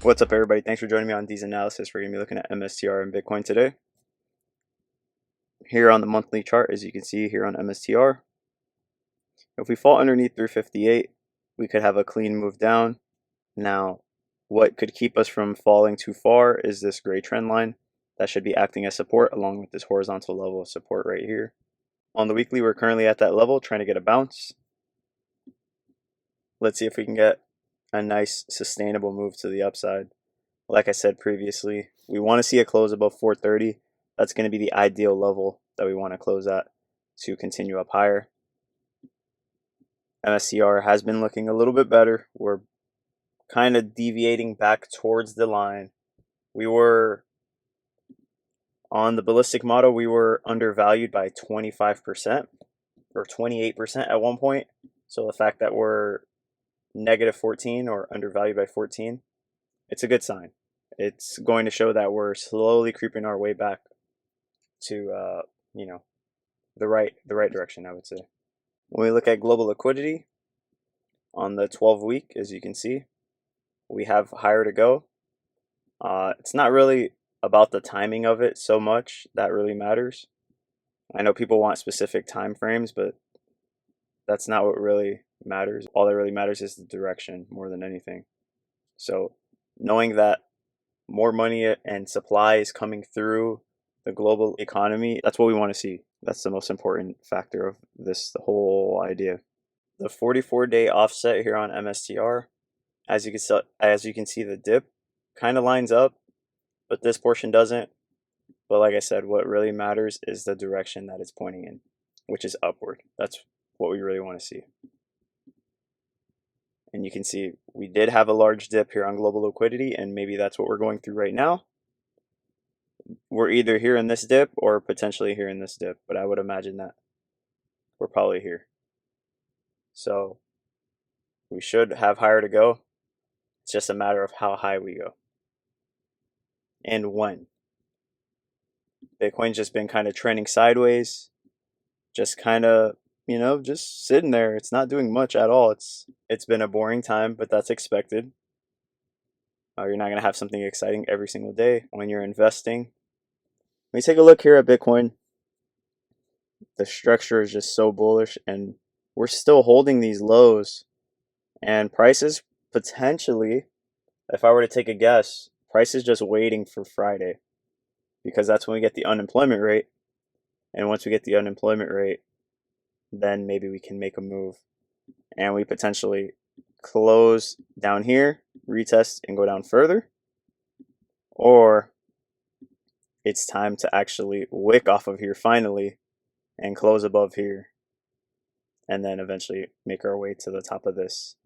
What's up, everybody? Thanks for joining me on D's Analysis. We're going to be looking at MSTR and Bitcoin today. Here on the monthly chart, as you can see here on MSTR, if we fall underneath 358, we could have a clean move down. Now, what could keep us from falling too far is this gray trend line that should be acting as support along with this horizontal level of support right here. On the weekly, we're currently at that level trying to get a bounce. Let's see if we can get a nice sustainable move to the upside. Like I said previously, we want to see a close above 430. That's going to be the ideal level that we want to close at to continue up higher. MSTR has been looking a little bit better. We're kind of deviating back towards the line. We were on the ballistic model, we were undervalued by 25% or 28% at one point. So the fact that we're negative 14 or undervalued by 14, it's a good sign. It's going to show that we're slowly creeping our way back to the right direction, I would say. When we look at global liquidity on the 12-week, as you can see, we have higher to go. It's not really about the timing of it so much that really matters. I know people want specific time frames, but that's not what really matters. All that really matters is the direction more than anything. So knowing that more money and supply is coming through the global economy, that's what we want to see. That's the most important factor of this, the whole idea. The 44-day offset here on MSTR, as you can see, the dip kind of lines up, but this portion doesn't. But like I said, what really matters is the direction that it's pointing in, which is upward. That's what we really want to see. And you can see we did have a large dip here on global liquidity, and maybe that's what we're going through right now. We're either here in this dip or potentially here in this dip, but I would imagine that we're probably here. So we should have higher to go. It's just a matter of how high we go and when. Bitcoin's just been kind of trending sideways, just kind of, just sitting there. It's not doing much at all. It's been a boring time, but that's expected. You're not going to have something exciting every single day when you're investing. When you take a look here at Bitcoin, the structure is just so bullish, and we're still holding these lows. And prices potentially, if I were to take a guess, price is just waiting for Friday, because that's when we get the unemployment rate. And once we get the unemployment rate, then maybe we can make a move and we potentially close down here, retest, and go down further. Or it's time to actually wick off of here finally and close above here, and then eventually make our way to the top of this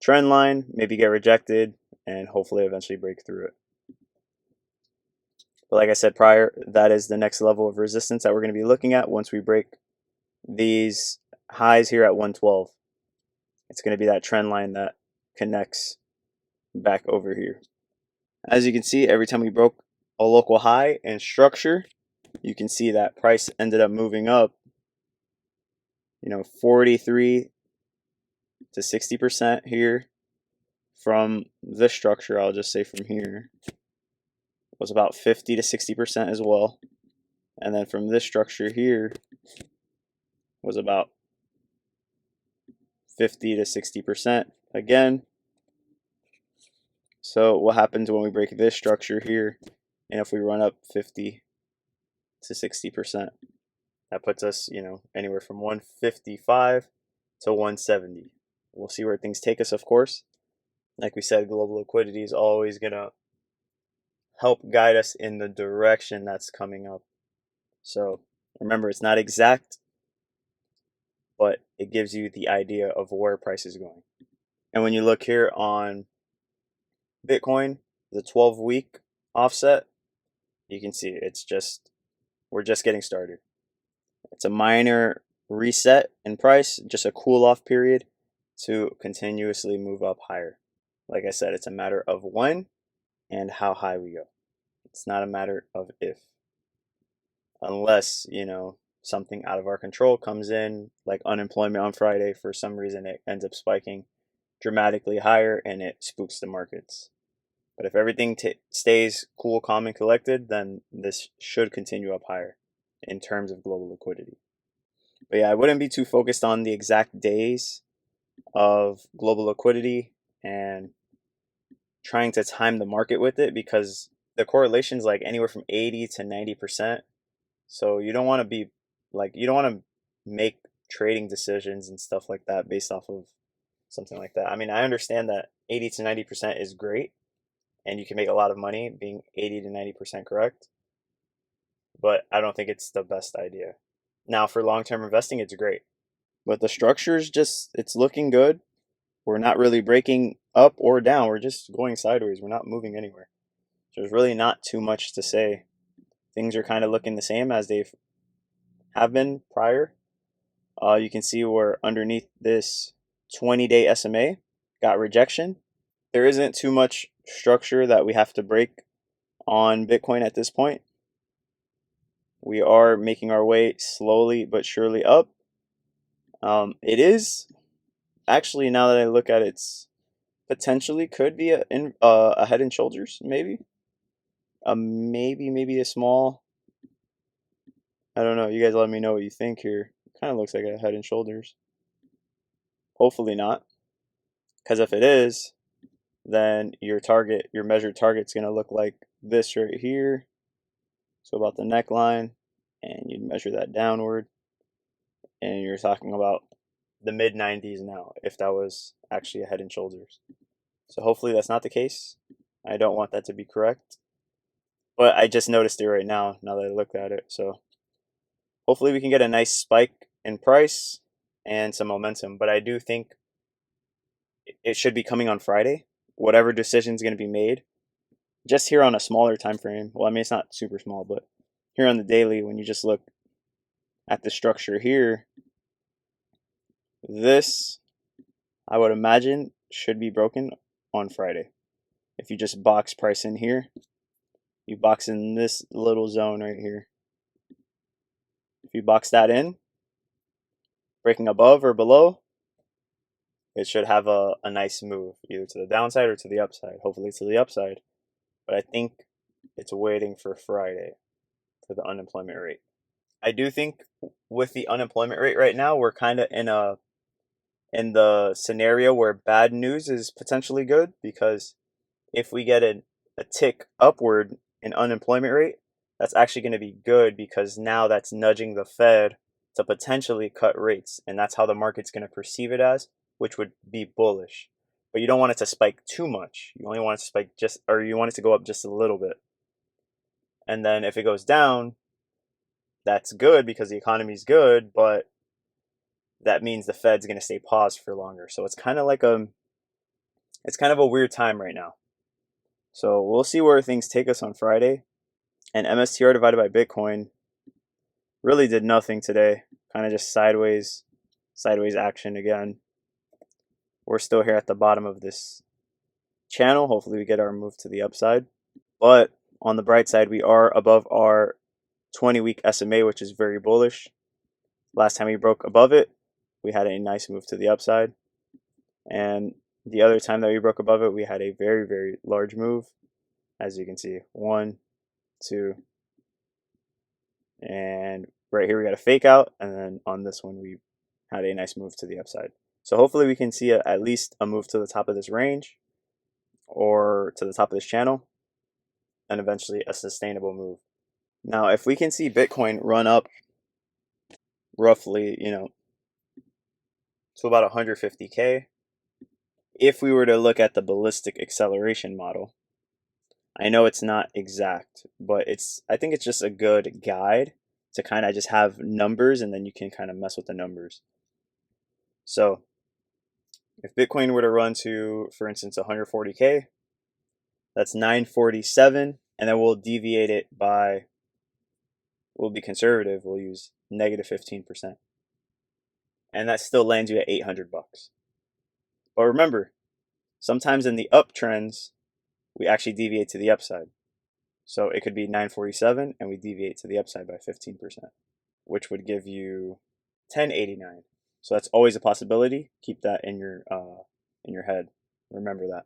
trend line, maybe get rejected, and hopefully eventually break through it. But like I said prior, that is the next level of resistance that we're going to be looking at once we break these highs here at 112. It's going to be that trend line that connects back over here. As you can see, every time we broke a local high and structure, you can see that price ended up moving up, 43 to 60% here from this structure. I'll just say from here was about 50 to 60% as well. And then from this structure here was about 50 to 60% again. So what happens when we break this structure here, and if we run up 50 to 60%, that puts us, anywhere from 155 to 170. We'll see where things take us, of course. Like we said, global liquidity is always going to help guide us in the direction that's coming up. So remember, it's not exact, but it gives you the idea of where price is going. And when you look here on Bitcoin, the 12-week offset, you can see we're just getting started. It's a minor reset in price, just a cool off period to continuously move up higher. Like I said, it's a matter of when and how high we go. It's not a matter of if. Unless, something out of our control comes in, like unemployment on Friday, for some reason it ends up spiking dramatically higher and it spooks the markets. But if everything stays cool, calm, and collected, then this should continue up higher in terms of global liquidity. But yeah, I wouldn't be too focused on the exact days of global liquidity and trying to time the market with it, because the correlation is like anywhere from 80 to 90%. So you don't want to be you don't want to make trading decisions and stuff like that based off of something like that. I mean, I understand that 80 to 90% is great and you can make a lot of money being 80 to 90% correct, but I don't think it's the best idea. Now, for long-term investing, it's great. But the structure's just, it's looking good. We're not really breaking up or down. We're just going sideways. We're not moving anywhere. So there's really not too much to say. Things are kind of looking the same as they have been prior. You can see we're underneath this 20-day SMA, got rejection. There isn't too much structure that we have to break on Bitcoin at this point. We are making our way slowly but surely up. It is actually, now that I look at it, it's potentially could be a head and shoulders, maybe. Maybe a small. I don't know. You guys let me know what you think here. Kind of looks like a head and shoulders. Hopefully not, because if it is, then your measured target's gonna look like this right here. So about the neckline, and you'd measure that downward, and you're talking about the mid 90s now, if that was actually a head and shoulders. So hopefully that's not the case. I don't want that to be correct, but I just noticed it right now that I looked at it. So hopefully we can get a nice spike in price and some momentum, but I do think it should be coming on Friday. Whatever decision is going to be made, just here on a smaller time frame. Well, I mean, it's not super small, but here on the daily, when you just look at the structure here, this, I would imagine, should be broken on Friday. If you just box price in here, you box in this little zone right here. If you box that in, breaking above or below, it should have a nice move, either to the downside or to the upside. Hopefully to the upside, but I think it's waiting for Friday for the unemployment rate. I do think with the unemployment rate right now, we're kind of in the scenario where bad news is potentially good, because if we get a tick upward in unemployment rate, that's actually going to be good, because now that's nudging the Fed to potentially cut rates, and that's how the market's going to perceive it as, which would be bullish. But you don't want it to spike too much. You only want it to spike you want it to go up just a little bit. And then if it goes down, that's good because the economy's good, but that means the Fed's going to stay paused for longer. So it's kind of a weird time right now. So we'll see where things take us on Friday. And MSTR divided by Bitcoin really did nothing today. Kind of just sideways action again. We're still here at the bottom of this channel. Hopefully we get our move to the upside. But on the bright side, we are above our 20-week SMA, which is very bullish. Last time we broke above it, we had a nice move to the upside. And the other time that we broke above it, we had a very, very large move. As you can see, 1, 2, and right here we got a fake out, and then on this one we had a nice move to the upside. So hopefully we can see at least a move to the top of this range or to the top of this channel, and eventually a sustainable move. Now, if we can see Bitcoin run up roughly, to about 150K, if we were to look at the ballistic acceleration model, I know it's not exact, but I think it's just a good guide to kind of just have numbers, and then you can kind of mess with the numbers. So if Bitcoin were to run to, for instance, 140K, that's 947, and then we'll deviate it by, we'll be conservative, we'll use negative 15%. And that still lands you at $800. But remember, sometimes in the uptrends, we actually deviate to the upside. So it could be 947 and we deviate to the upside by 15%, which would give you 1089. So that's always a possibility. Keep that in your head. Remember that.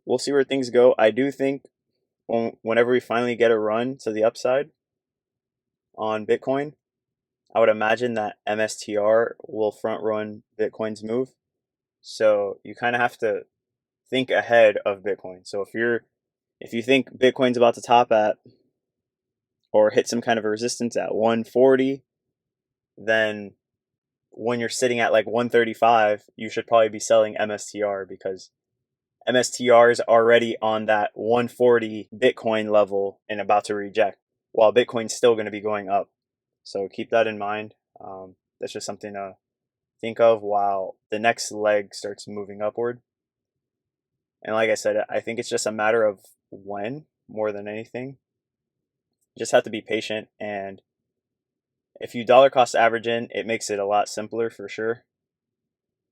we'll see where things go. I do think whenever we finally get a run to the upside on Bitcoin, I would imagine that MSTR will front run Bitcoin's move. So you kind of have to think ahead of Bitcoin. So if you think Bitcoin's about to top at or hit some kind of a resistance at 140, then when you're sitting at like 135, you should probably be selling MSTR because MSTR is already on that 140 Bitcoin level and about to reject, while Bitcoin's still going to be going up. So keep that in mind. That's just something to think of while the next leg starts moving upward. And like I said, I think it's just a matter of when more than anything. You just have to be patient, and if you dollar cost average in, it makes it a lot simpler for sure,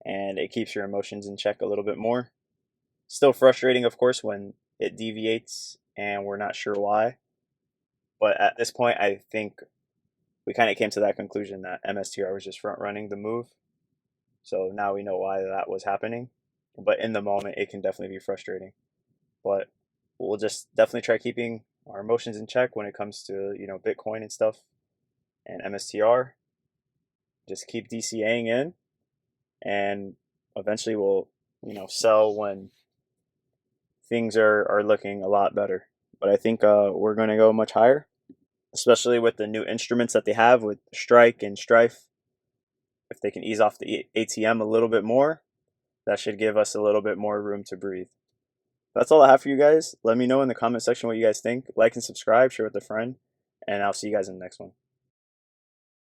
and it keeps your emotions in check a little bit more. Still frustrating, of course, when it deviates and we're not sure why. But at this point, I think we kind of came to that conclusion that MSTR was just front running the move. So now we know why that was happening. But in the moment, it can definitely be frustrating. But we'll just definitely try keeping our emotions in check when it comes to, Bitcoin and stuff and MSTR. Just keep DCAing in, and eventually we'll, sell when things are looking a lot better. But I think we're going to go much higher, especially with the new instruments that they have with Strike and Strife. If they can ease off the ATM a little bit more, that should give us a little bit more room to breathe. That's all I have for you guys. Let me know in the comment section what you guys think. Like and subscribe, share with a friend, and I'll see you guys in the next one.